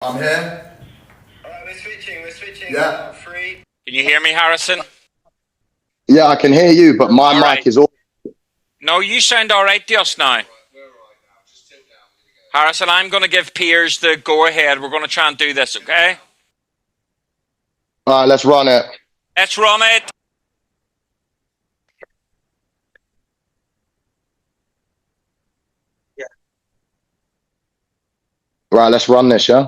I'm here. Alright, we're switching. Yeah. 3. Can you hear me, Harrison? Yeah, I can hear you, but my mic is all... No, you sound all right to us now. Harrison, I'm going to give Piers the go-ahead. We're going to try and do this, okay? All right, let's run it. Let's run it. Yeah. Right, let's run this, yeah?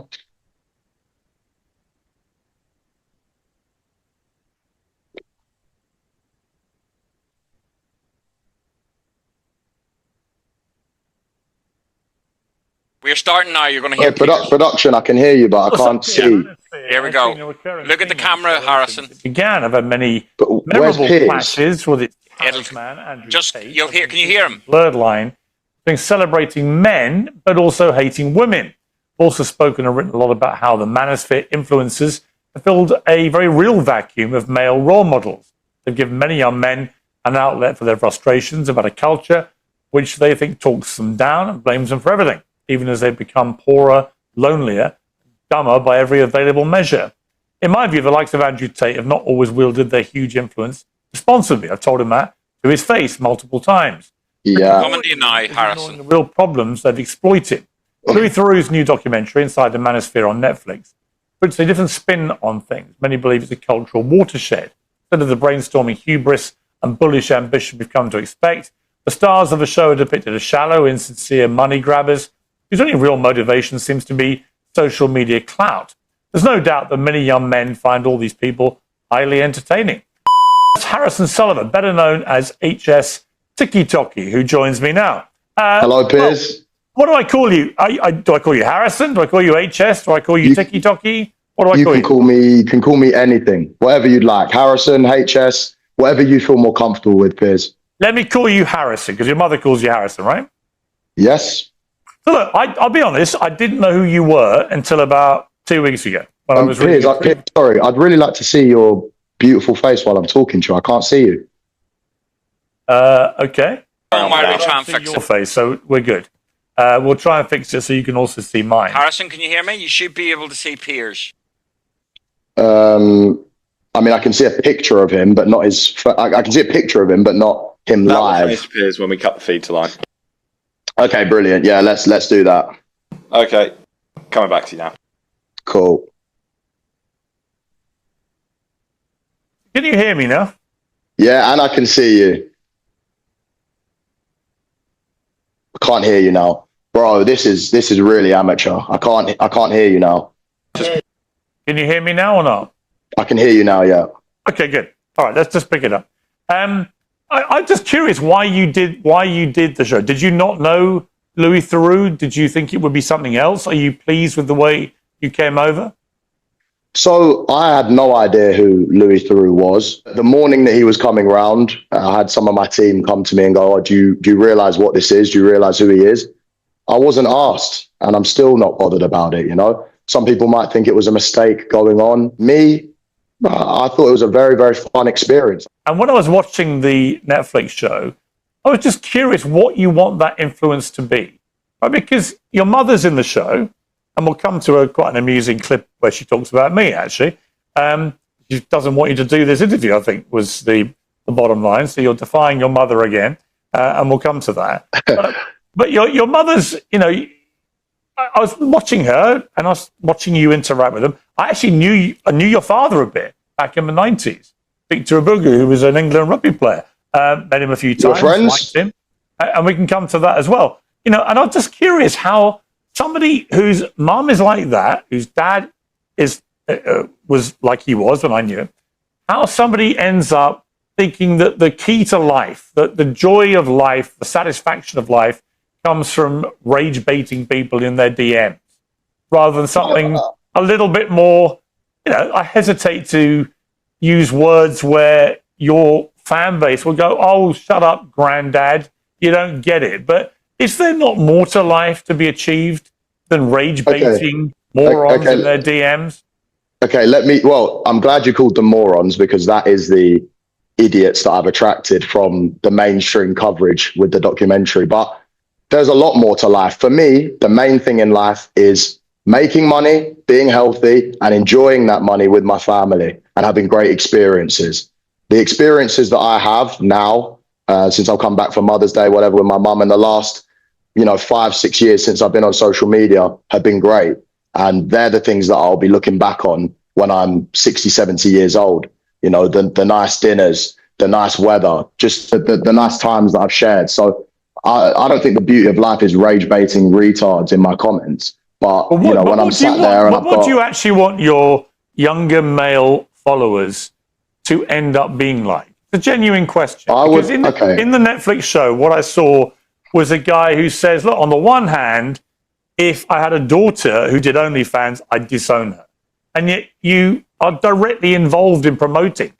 We're starting now. You're going to hear production. I can hear you, but I can't see. Here we go. Look at the camera, Harrison. It began. I've had many memorable clashes with its man, Andrew Tate. You'll hear. Can you hear him? Blurred line, being celebrating men, but also hating women. Also spoken and written a lot about how the manosphere influencers have filled a very real vacuum of male role models. They've given many young men an outlet for their frustrations about a culture which they think talks them down and blames them for everything, even as they become poorer, lonelier, dumber by every available measure. In my view, the likes of Andrew Tate have not always wielded their huge influence responsibly. I've told him that to his face multiple times. Yeah. Coming to you now, Harrison. The real problems they've exploited. Louis Theroux's new documentary, Inside the Manosphere on Netflix, puts a different spin on things. Many believe it's a cultural watershed. Instead of the brainstorming hubris and bullish ambition we've come to expect, the stars of the show are depicted as shallow, insincere money grabbers whose only real motivation seems to be social media clout. There's no doubt that many young men find all these people highly entertaining. It's Harrison Sullivan, better known as Hstikkytokky, who joins me now. Hello, Piers. What do I call you? Do I call you Harrison? Do I call you HS? Do I call you Hstikkytokky? What do I call you? You can call me anything, whatever you'd like. Harrison, HS, whatever you feel more comfortable with, Piers. Let me call you Harrison, because your mother calls you Harrison, right? Yes. So look, I'll be honest, I didn't know who you were until about 2 weeks ago. When I was Piers, sorry, I'd really like to see your beautiful face while I'm talking to you. I can't see you. Okay. Don't worry, try and fix your face, so we're good. We'll try and fix it so you can also see mine. Harrison, can you hear me? You should be able to see Piers. I mean, I can see a picture of him, but not his... I can see a picture of him, but not him live. That appears when we cut the feed to live. Okay, brilliant. Yeah, let's do that. Okay, coming back to you now. Cool. Can you hear me now? Yeah, and I can see you. I can't hear you now, bro. This is really amateur. I can't hear you now. Can you hear me now or not? I can hear you now. Yeah. Okay, good. All right, let's just pick it up. I'm just curious why you did the show. Did you not know Louis Theroux? Did you think it would be something else? Are you pleased with the way you came over? So I had no idea who Louis Theroux was. The morning that he was coming round, I had some of my team come to me and go, "Oh, do you realize what this is? Do you realize who he is?" I wasn't asked, and I'm still not bothered about it. You know, some people might think it was a mistake going on. Me, I thought it was a very, very fun experience. And when I was watching the Netflix show, I was just curious what you want that influence to be, right? Because your mother's in the show, and we'll come to quite an amusing clip where she talks about me, actually. She doesn't want you to do this interview, I think, was the bottom line. So you're defying your mother again, and we'll come to that. But your mother's, you know, I was watching her, and I was watching you interact with them. I actually knew your father a bit back in the 90s. Victor Abugu, who was an England rugby player. Met him a few times, liked him. And we can come to that as well. You know, and I'm just curious how somebody whose mum is like that, whose dad was like he was when I knew him, how somebody ends up thinking that the key to life, that the joy of life, the satisfaction of life comes from rage baiting people in their DMs rather than something a little bit more, you know, I hesitate to use words where your fan base will go, "Oh, shut up, granddad, you don't get it." But is there not more to life to be achieved than rage baiting morons in their DMs? Okay, well, I'm glad you called them morons, because that is the idiots that I've attracted from the mainstream coverage with the documentary. But there's a lot more to life. For me, the main thing in life is making money, being healthy, and enjoying that money with my family and having great experiences. The experiences that I have now, since I've come back from Mother's Day, whatever, with my mum, in the last, 5-6 years since I've been on social media, have been great. And they're the things that I'll be looking back on when I'm 60, 70 years old. The nice dinners, the nice weather, just the nice times that I've shared. So I don't think the beauty of life is rage baiting retards in my comments. But when I'm sat there and what do you actually want your younger male followers to end up being like? It's a genuine question. In the Netflix show, what I saw was a guy who says, look, on the one hand, if I had a daughter who did OnlyFans, I'd disown her. And yet you are directly involved in promoting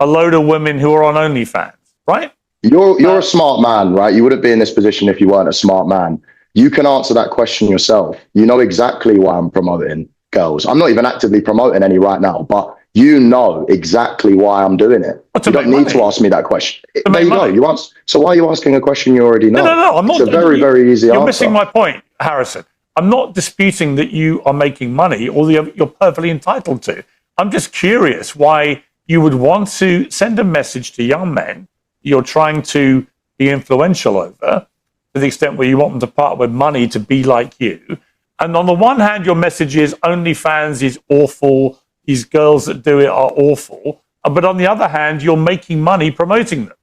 a load of women who are on OnlyFans, right? You're a smart man, right? You wouldn't be in this position if you weren't a smart man. You can answer that question yourself. You know exactly why I'm promoting girls. I'm not even actively promoting any right now, but you know exactly why I'm doing it. You don't need to ask me that question. There you go. So why are you asking a question you already know? No. I'm not. It's a very, very easy answer. You're missing my point, Harrison. I'm not disputing that you are making money, or you're perfectly entitled to. I'm just curious why you would want to send a message to young men you're trying to be influential over, to the extent where you want them to part with money to be like you. And on the one hand, your message is OnlyFans is awful. These girls that do it are awful. But on the other hand, you're making money promoting them.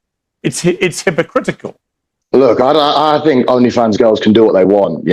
It's hypocritical. Look, I think OnlyFans girls can do what they want,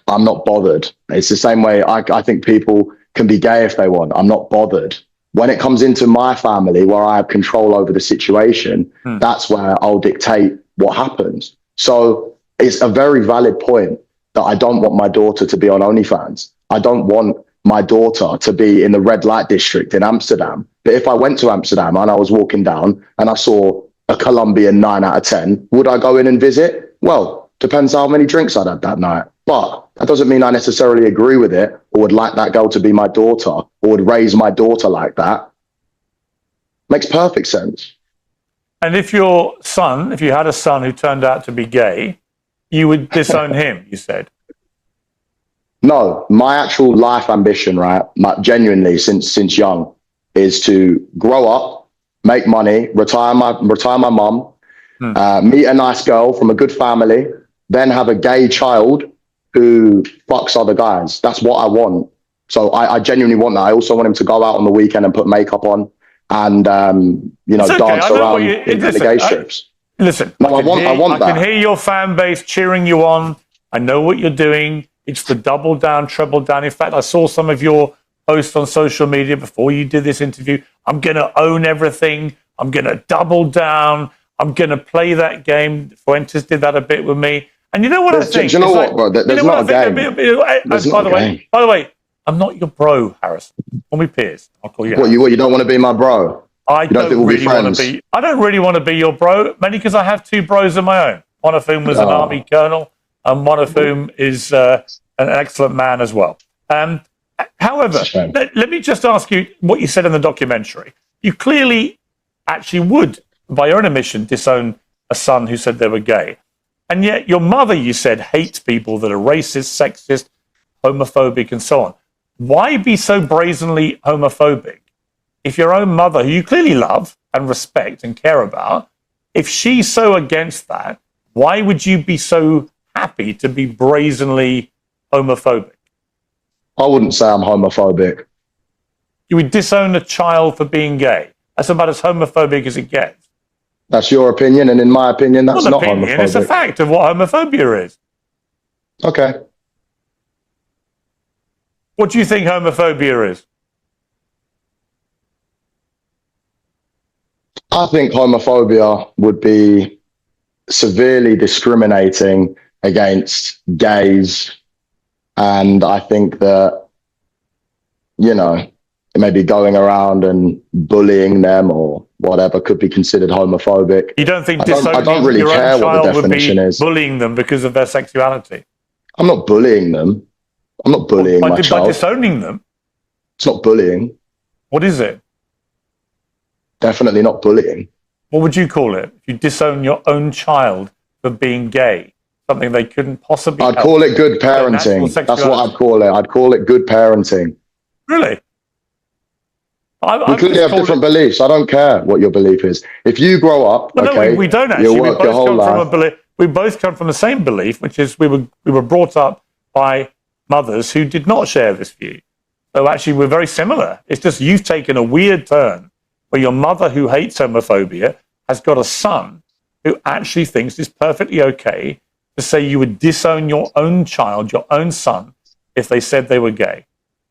I'm not bothered. It's the same way I think people can be gay if they want. I'm not bothered. When it comes into my family, where I have control over the situation, that's where I'll dictate what happens. So it's a very valid point that I don't want my daughter to be on OnlyFans. I don't want my daughter to be in the red light district in Amsterdam. But if I went to Amsterdam and I was walking down and I saw a Colombian 9 out of 10, would I go in and visit? Well, depends how many drinks I'd had that night. But that doesn't mean I necessarily agree with it or would like that girl to be my daughter or would raise my daughter like that. Makes perfect sense. And if you had a son who turned out to be gay, you would disown him, you said. No, my actual life ambition, right, genuinely since young, is to grow up, make money, retire my mum, meet a nice girl from a good family, then have a gay child who fucks other guys. That's what I want. So I genuinely want that. I also want him to go out on the weekend and put makeup on and dance around in the gay strips. Listen, no, I want that. I can hear your fan base cheering you on. I know what you're doing. It's the double down, treble down. In fact, I saw some of your posts on social media before you did this interview. I'm going to own everything. I'm going to double down. I'm going to play that game. Fuentes did that a bit with me. And you know what I think? Do you know what, bro? There's not a game. By the way, I'm not your bro, Harrison. Call me Piers. I'll call you. What, you don't want to be my bro? I don't really want to be your bro, mainly because I have two bros of my own. One of whom was an army colonel, and one of whom is an excellent man as well. However, let me just ask you what you said in the documentary. You clearly actually would, by your own admission, disown a son who said they were gay. And yet your mother, you said, hates people that are racist, sexist, homophobic, and so on. Why be so brazenly homophobic if your own mother, who you clearly love and respect and care about, if she's so against that, why would you be so happy to be brazenly homophobic? I wouldn't say I'm homophobic. You would disown a child for being gay. That's about as homophobic as it gets. That's your opinion, and in my opinion, that's not homophobic. It's a fact of what homophobia is. Okay. What do you think homophobia is? I think homophobia would be severely discriminating against gays. And I think that, maybe going around and bullying them or whatever could be considered homophobic. You don't think I don't really your care own what the child would definition be is. Bullying them because of their sexuality? I'm not bullying them. I'm not bullying my child. By disowning them? It's not bullying. What is it? Definitely not bullying. What would you call it if you disown your own child for being gay? something they couldn't possibly I'd help. call it good Their natural parenting. That's what sexuality. I'd call it. I'd call it good parenting. Really? We clearly have different beliefs. I don't care what your belief is. If you grow up, Well, okay, no, we don't actually. you'll work your whole life. We both come from the same belief, which is we were brought up by mothers who did not share this view. So actually, we're very similar. It's just you've taken a weird turn where your mother, who hates homophobia, has got a son who actually thinks it's perfectly okay to say you would disown your own child, your own son, if they said they were gay.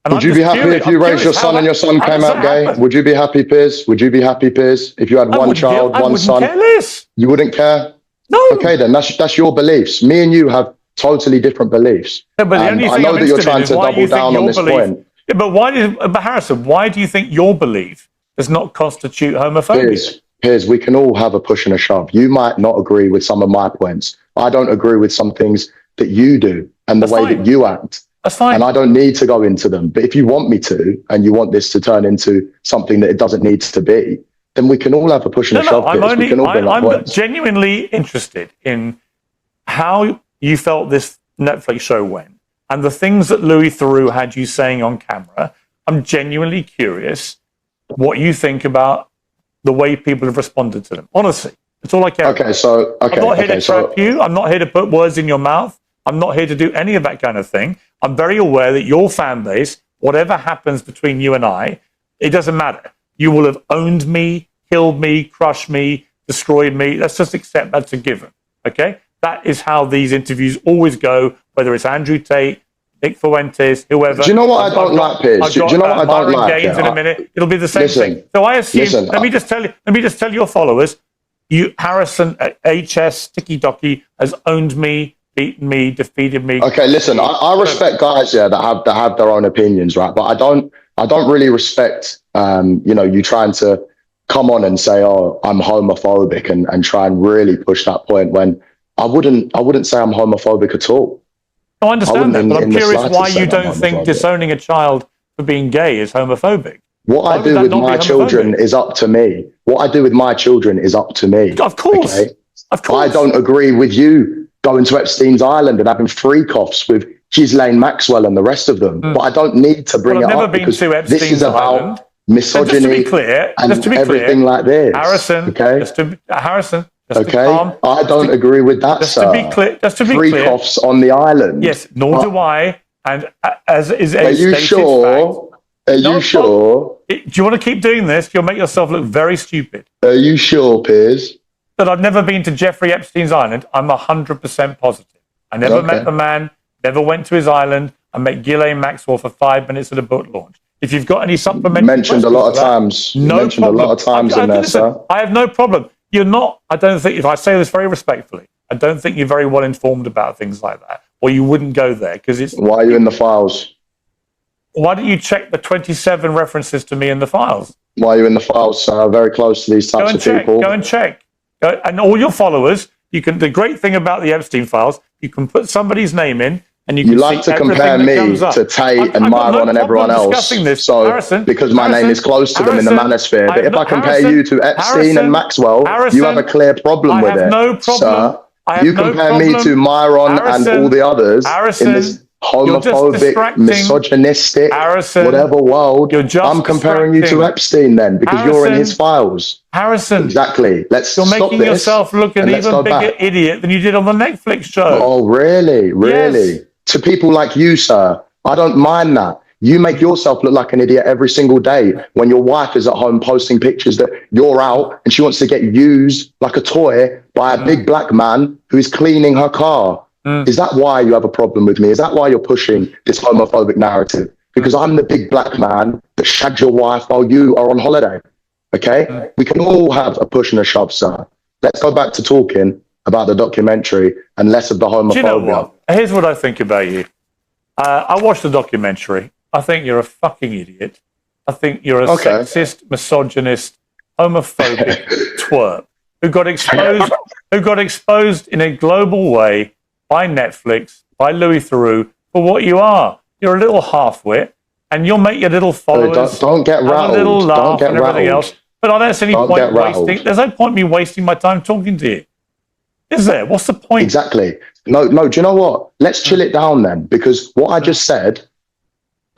And Would you be happy if you raised your son and your son came out gay? Would you be happy, Piers? Would you be happy, Piers, if you had one child, one son? I wouldn't care less. You wouldn't care? No. Okay, then that's your beliefs. Me and you have totally different beliefs. Yeah, but the only thing I know I'm that you're interested trying in to is why double you think down on your this belief. point. Yeah, but Harrison, why do you think your belief does not constitute homophobia? Piers, we can all have a push and a shove. You might not agree with some of my points. I don't agree with some things that you do and the way that you act. That's fine. And I don't need to go into them. But if you want me to, and you want this to turn into something that it doesn't need to be, then we can all have a push and a shove. I'm genuinely interested in how you felt this Netflix show went and the things that Louis Theroux had you saying on camera. I'm genuinely curious what you think about the way people have responded to them. Honestly, that's all I care about. I'm not here to trap you. I'm not here to put words in your mouth. I'm not here to do any of that kind of thing. I'm very aware that your fan base, whatever happens between you and I, it doesn't matter. You will have owned me, killed me, crushed me, destroyed me. Let's just accept that's a given. Okay? That is how these interviews always go, whether it's Andrew Tate, Nick Fuentes, whoever. Do you know what I don't like, Piers? Do you know what I don't like? Gaines in a minute. It'll be the same thing. So I assume. Let me just tell your followers. Harrison at Hstikkytokky has owned me, beaten me, defeated me. Okay, listen. I respect guys that have their own opinions, right? But I don't really respect you trying to come on and say, oh, I'm homophobic and try and really push that point when I wouldn't say I'm homophobic at all. I understand that, but I'm curious why you don't think disowning a child for being gay is homophobic. What I do with my children is up to me. What I do with my children is up to me. Of course. Okay? Of course. I don't agree with you going to Epstein's Island and having freak-offs with Ghislaine Maxwell and the rest of them. But I don't need to bring it up because this is about misogyny just to be clear, and everything like this. Harrison, okay? Harrison, okay, I don't agree with that, sir. Just to be clear, freak-offs on the island. Yes, nor do I. And as is Are you sure? Are you sure? Do you want to keep doing this? You'll make yourself look very stupid. Are you sure, Piers? That I've never been to Jeffrey Epstein's island. I'm 100% positive. I never met the man. Never went to his island. I met Ghislaine Maxwell for 5 minutes at a book launch. If you've got any supplementary mentioned a lot of times. No problem. A lot of times in there, sir. I have no problem. You're not. I don't think. If I say this very respectfully, I don't think you're very well informed about things like that, or you wouldn't go there because it's. Why are you in the files? Why don't you check the 27 references to me in the files? Why are you in the files, sir? Very close to these types of people. Go and check. And all your followers, you can. The great thing about the Epstein files, you can put somebody's name in, and you can. You like to compare me to Tate and Myron and everyone else. So Harrison, because my name is close to them in the manosphere. But if I compare you to Epstein and Maxwell, you have a clear problem with it. No problem. Sir, you compare me to Myron and all the others in this homophobic, misogynistic, whatever world. I'm comparing you to Epstein then because you're in his files. Harrison, exactly. Let's You're making yourself look an even bigger idiot than you did on the Netflix show. Oh, really? Really? Yes. To people like you, sir, I don't mind that. You make yourself look like an idiot every single day when your wife is at home posting pictures that you're out and she wants to get used like a toy by a big black man who is cleaning her car. Is that why you have a problem with me? Is that why you're pushing this homophobic narrative? Because I'm the big black man that shagged your wife while you are on holiday. Okay? We can all have a push and a shove, sir. Let's go back to talking about the documentary and less of the homophobia. Do you know what? Here's what I think about you. I watched the documentary. I think you're a fucking idiot. I think you're a sexist, misogynist, homophobic twerp who got exposed in a global way by Netflix, by Louis Theroux, for what you are. You're a little half-wit, and you'll make your little followers don't get rattled. a little laugh and everything else. But I don't see any point wasting. There's no point me wasting my time talking to you. Is there? What's the point? Exactly. No. Do you know what? Let's chill it down then, because what I just said.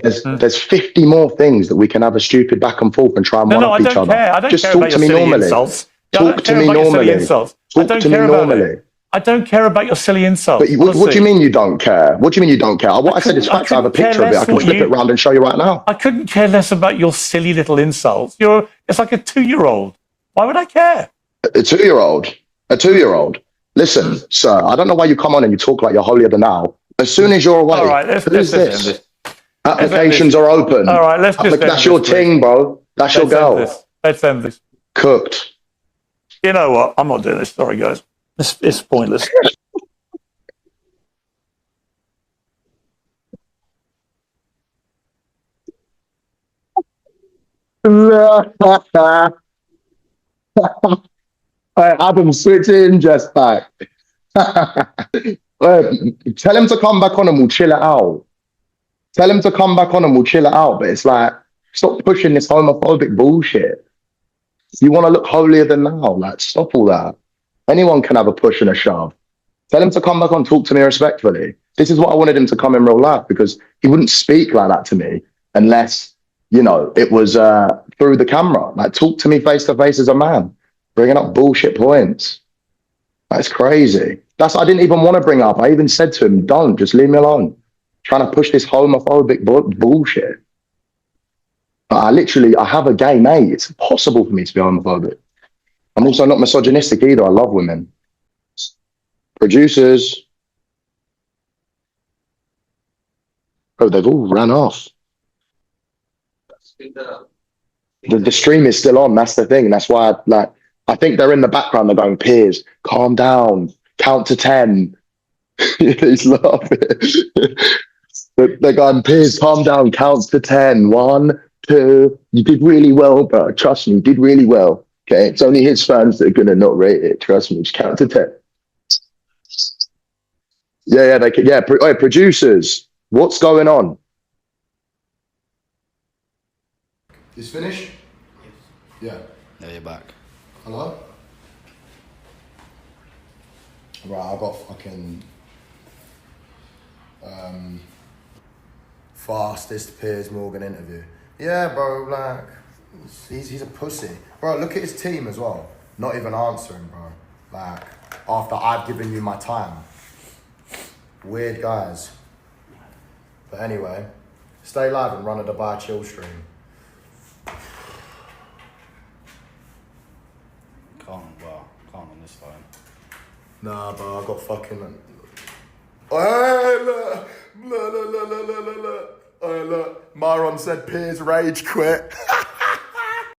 There's 50 more things that we can have a stupid back and forth and try and No, one no, up I each don't other. care. I don't Just care talk about to your me silly normally. insults. I Talk don't to care me about your silly normally. insults. I Talk don't to me care about normally. it. I don't care about your silly insults. But what do you mean you don't care? What do you mean you don't care? What I said is facts. I have a couldn't care picture of it. I less can what flip you- it around and show you right now. I couldn't care less about your silly little insults. It's like a 2-year-old. Why would I care? A 2-year-old. A 2-year-old. Listen, sir, I don't know why you come on and you talk like you're holier than thou. As soon as you're away, All right, let's who is end this? this. Applications are open. All right, let's just end That's your this, please. ting, bro. That's your girl. Let's end this. Cooked. You know what? I'm not doing this. Sorry, guys. It's pointless. Adam, switch in just back. Tell him to come back on and we'll chill it out. Tell him to come back on and we'll chill it out. But it's like, stop pushing this homophobic bullshit. You want to look holier than thou. Like, stop all that. Anyone can have a push and a shove. Tell him to come back on, talk to me respectfully. This is what I wanted him to come in real life, because he wouldn't speak like that to me unless, it was through the camera. Like, talk to me face to face as a man. Bringing up bullshit points. That's crazy. I didn't even want to bring up. I even said to him, don't, just leave me alone. Trying to push this homophobic bullshit. I have a gay mate. It's impossible for me to be homophobic. I'm also not misogynistic either. I love women. Producers. Oh, they've all ran off. The stream is still on. That's the thing. That's why I think they're in the background. They're going, Piers, calm down. Count to 10. He's laughing. They're going, Piers, calm down. Count to 10. 1, 2. You did really well, bro. Trust me, you did really well. Okay, it's only his fans that are gonna not rate it. Trust me. Just count to 10. Yeah, they can. Yeah, producers, what's going on? It's finished. Yeah. Yeah, you're back. Hello? Right, I got fucking fastest Piers Morgan interview. Yeah, bro, like he's a pussy. Bro, look at his team as well. Not even answering, bro. Like, after I've given you my time. Weird guys. But anyway, stay live and run a Dubai chill stream. Can't on this phone. Nah, bro, I got fucking. Hey, look. Look. Hey, look. Myron said Piers rage quit.